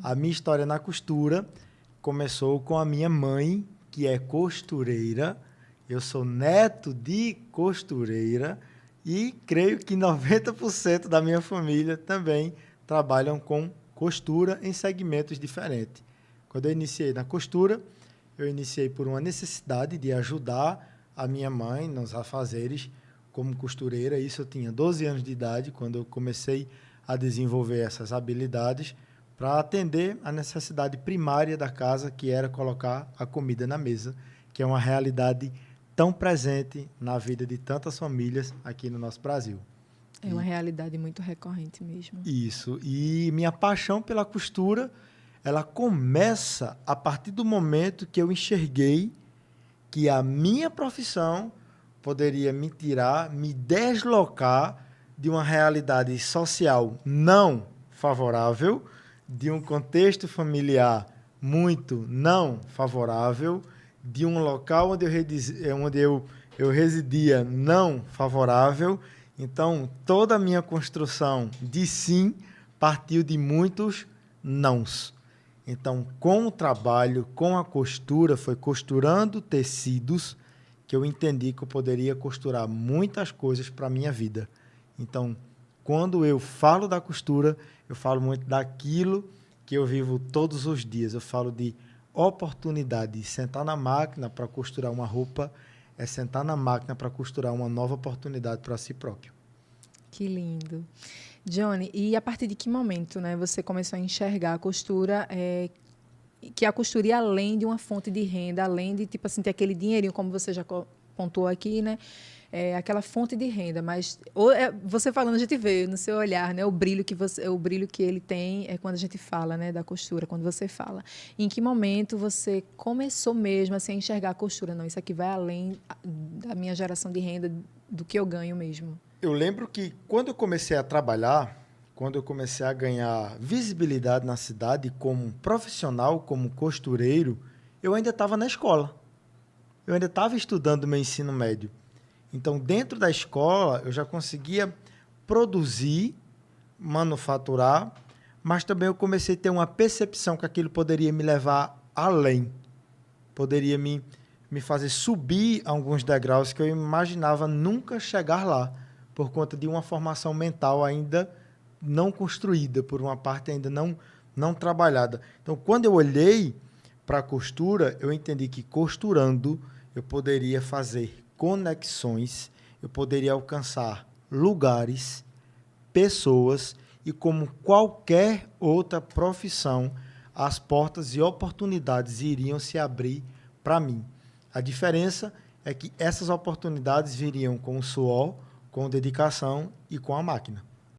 A minha história na costura começou com a minha mãe, que é costureira. Eu sou neto de costureira e creio que 90% da minha família também trabalham com costura em segmentos diferentes. Quando eu iniciei na costura, eu iniciei por uma necessidade de ajudar a minha mãe nos afazeres como costureira. Isso eu tinha 12 anos de idade, quando eu comecei a desenvolver essas habilidades para atender a necessidade primária da casa, que era colocar a comida na mesa, que é uma realidade tão presente na vida de tantas famílias aqui no nosso Brasil. É uma realidade muito recorrente mesmo. Isso. E minha paixão pela costura, ela começa a partir do momento que eu enxerguei que a minha profissão poderia me tirar, me deslocar de uma realidade social não favorável, de um contexto familiar muito não favorável, de um local onde eu residia não favorável. Então, toda a minha construção de sim partiu de muitos nãos. Então, com o trabalho, com a costura, foi costurando tecidos que eu entendi que eu poderia costurar muitas coisas para a minha vida. Então, quando eu falo da costura, eu falo muito daquilo que eu vivo todos os dias. Eu falo de oportunidade. Sentar na máquina para costurar uma roupa é sentar na máquina para costurar uma nova oportunidade para si próprio. Que lindo. Johnny, e a partir de que momento, né, você começou a enxergar a costura, que a costura ia além de uma fonte de renda, além de, tipo assim, ter aquele dinheirinho, como você já pontuou aqui, né? Aquela fonte de renda, mas você falando, a gente vê no seu olhar, né, o brilho que ele tem é quando a gente fala, né, da costura, quando você fala. Em que momento você começou mesmo assim, a enxergar a costura? Não, isso aqui vai além da minha geração de renda, do que eu ganho mesmo. Eu lembro que quando eu comecei a trabalhar, quando eu comecei a ganhar visibilidade na cidade como profissional, como costureiro, eu ainda estava na escola. Eu ainda estava estudando meu ensino médio. Então, dentro da escola, eu já conseguia produzir, manufaturar, mas também eu comecei a ter uma percepção que aquilo poderia me levar além. Poderia me fazer subir alguns degraus que eu imaginava nunca chegar lá, por conta de uma formação mental ainda não construída, por uma parte ainda não trabalhada. Então, quando eu olhei para a costura, eu entendi que costurando eu poderia fazer conexões, eu poderia alcançar lugares, pessoas, e como qualquer outra profissão, as portas e oportunidades iriam se abrir para mim. A diferença é que essas oportunidades viriam com o suor, com dedicação e com a máquina.